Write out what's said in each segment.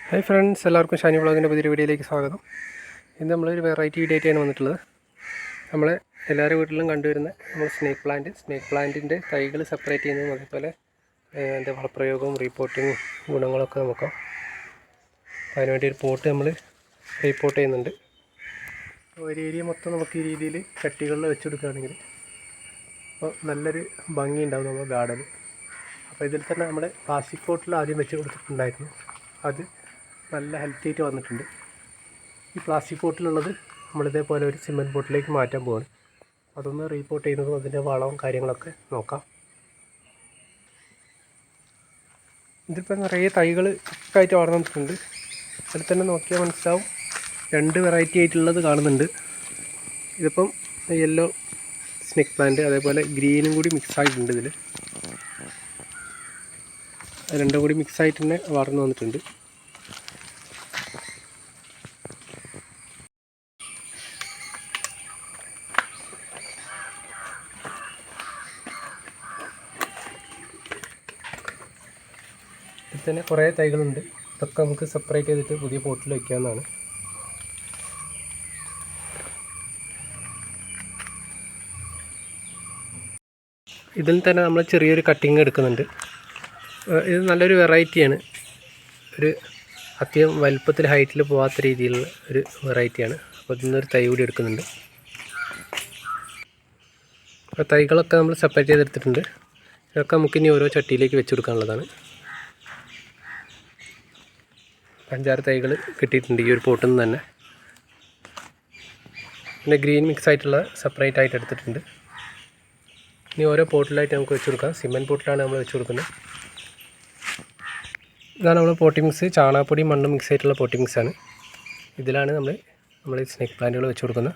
Hi friends, എല്ലാവർക്കും ഷാനി വ്ളോഗിൻ്റെ പുതിയൊരു വീഡിയോയിലേക്ക് സ്വാഗതം. ഇന്ന് നമ്മളൊരു വെറൈറ്റി വീഡിയോ ആയിട്ടാണ് വന്നിട്ടുള്ളത്. നമ്മൾ എല്ലാവരുടെ വീട്ടിലും കണ്ടുവരുന്ന നമ്മൾ സ്നേക്ക് പ്ലാന്റിൻ്റെ തൈകൾ സെപ്പറേറ്റ് ചെയ്യുന്നതും അതേപോലെ അതിൻ്റെ വളപ്രയോഗവും റീപോർട്ടിങ്ങും ഗുണങ്ങളൊക്കെ നോക്കാം. അപ്പോൾ അതിനുവേണ്ടി ഒരു പോട്ട് നമ്മൾ റീപോർട്ട് ചെയ്യുന്നുണ്ട്. ഒരു ഏരിയ മൊത്തം നമുക്ക് ഈ രീതിയിൽ ചട്ടികളിൽ വെച്ചെടുക്കുകയാണെങ്കിൽ അപ്പോൾ നല്ലൊരു ഭംഗി ഉണ്ടാവും നമ്മുടെ ഗാർഡൻ. അപ്പോൾ ഇതിൽ തന്നെ നമ്മൾ പ്ലാസ്റ്റിക് പോട്ടിൽ ആദ്യം വെച്ച് കൊടുത്തിട്ടുണ്ടായിരുന്നു. അത് നല്ല ഹെൽത്തി ആയിട്ട് വന്നിട്ടുണ്ട്. ഈ പ്ലാസ്റ്റിക് പോട്ടിലുള്ളത് നമ്മളിതേപോലെ ഒരു സിമെൻറ്റ് പോട്ടിലേക്ക് മാറ്റാൻ പോവാണ്. അതൊന്ന് റീപോർട്ട് ചെയ്യുന്നതും അതിൻ്റെ വളവും കാര്യങ്ങളൊക്കെ നോക്കാം. ഇതിപ്പോൾ നിറയെ തൈകൾ ആയിട്ട് വളർന്നിട്ടുണ്ട്. അതിൽ തന്നെ നോക്കിയാൽ മനസ്സിലാവും, 2 വെറൈറ്റി ആയിട്ടുള്ളത് കാണുന്നുണ്ട്. ഇതിപ്പം യെല്ലോ സ്നേക്ക് പ്ലാന്റ്, അതേപോലെ ഗ്രീനും കൂടി മിക്സ് ആയിട്ടുണ്ട്. ഇതിൽ രണ്ടും കൂടി മിക്സ് ആയിട്ട് തന്നെ വളർന്നു വന്നിട്ടുണ്ട്. ഇതിൽ തന്നെ കുറേ തൈകളുണ്ട്. ഇതൊക്കെ നമുക്ക് സെപ്പറേറ്റ് ചെയ്തിട്ട് പുതിയ പോട്ടിൽ വയ്ക്കാവുന്നതാണ്. ഇതിൽ തന്നെ നമ്മൾ ചെറിയൊരു കട്ടിങ് എടുക്കുന്നുണ്ട്. ഇത് നല്ലൊരു വെറൈറ്റിയാണ്. ഒരു അത്യം വലുപ്പത്തിൽ ഹൈറ്റിൽ പോകാത്ത രീതിയിലുള്ള ഒരു വെറൈറ്റിയാണ്. അപ്പോൾ ഇതിൽ നിന്നൊരു തൈ കൂടി എടുക്കുന്നുണ്ട്. അപ്പോൾ തൈകളൊക്കെ നമ്മൾ സെപ്പറേറ്റ് ചെയ്തെടുത്തിട്ടുണ്ട്. ഇതൊക്കെ നമുക്കിനി ഓരോ ചട്ടിയിലേക്ക് വെച്ച് കൊടുക്കാനുള്ളതാണ്. 5-6 തൈകൾ കിട്ടിയിട്ടുണ്ട് ഈ ഒരു പോട്ടിൽ നിന്ന് തന്നെ. പിന്നെ ഗ്രീൻ മിക്സ് ആയിട്ടുള്ള സെപ്പറേറ്റ് ആയിട്ട് എടുത്തിട്ടുണ്ട്. ഇനി ഓരോ പോട്ടിലായിട്ട് നമുക്ക് വെച്ച് കൊടുക്കാം. സിമെൻറ്റ് പോട്ടിലാണ് നമ്മൾ വെച്ച് കൊടുക്കുന്നത്. ഇതാണ് നമ്മൾ പോട്ടി മിക്സ്. ചാണകപ്പൊടി മണ്ണ് മിക്സ് ആയിട്ടുള്ള പോട്ടി മിക്സാണ്. ഇതിലാണ് നമ്മൾ സ്നേക്ക് പ്ലാന്റുകൾ വെച്ച് കൊടുക്കുന്നത്.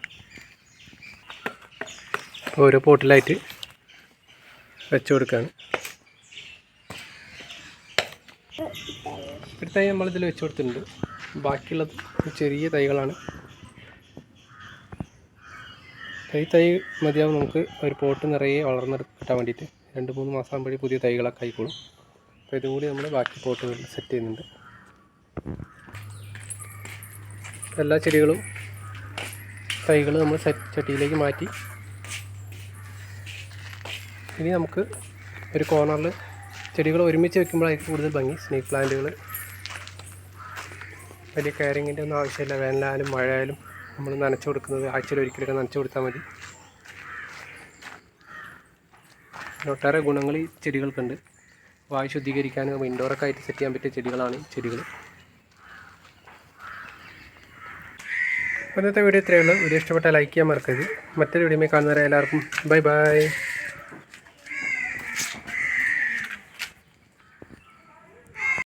ഓരോ പോട്ടിലായിട്ട് വെച്ച് കൊടുക്കുകയാണ്. ഒരു തൈ നമ്മളിതിൽ വെച്ച് കൊടുത്തിട്ടുണ്ട്. ബാക്കിയുള്ളത് ചെറിയ തൈകളാണ്. തൈ മതിയാവും നമുക്ക് ഒരു പോട്ട് നിറയെ വളർന്ന് കിട്ടാൻ വേണ്ടിയിട്ട്. 2-3 മാസം ആകുമ്പോഴേ പുതിയ തൈകളൊക്കെ ആയിക്കോളും. അപ്പോൾ ഇതും കൂടി നമ്മൾ ബാക്കി പോട്ടുകളിൽ സെറ്റ് ചെയ്യുന്നുണ്ട്. എല്ലാ ചെടികളും തൈകൾ നമ്മൾ ചട്ടിയിലേക്ക് മാറ്റി. ഇനി നമുക്ക് ഒരു കോർണറിൽ ചെടികൾ ഒരുമിച്ച് വെക്കുമ്പോഴായിരിക്കും കൂടുതൽ ഭംഗി. സ്നേക്ക് പ്ലാന്റുകൾ വലിയ കെയറിങ്ങിൻ്റെ ഒന്നും ആവശ്യമില്ല. വേനലായാലും മഴയായാലും നമ്മൾ നനച്ചു കൊടുക്കുന്നത് ആഴ്ചയിൽ ഒരിക്കലൊക്കെ നനച്ചു കൊടുത്താൽ മതി. ഒട്ടേറെ ഗുണങ്ങൾ ഈ ചെടികൾക്കുണ്ട്. വായു ശുദ്ധീകരിക്കാനും ഇൻഡോറൊക്കെ ആയിട്ട് സെറ്റ് ചെയ്യാൻ പറ്റിയ ചെടികളാണ് ഈ ചെടികൾ. ഇന്നത്തെ വീഡിയോ ഇത്രയേ ഉള്ളൂ. വീഡിയോ ഇഷ്ടപ്പെട്ടാൽ ലൈക്ക് ചെയ്യാൻ മറക്കരുത്. മറ്റൊരു വീഡിയോയിൽ കാണുന്നവരെ എല്ലാവർക്കും ബൈ ബൈ.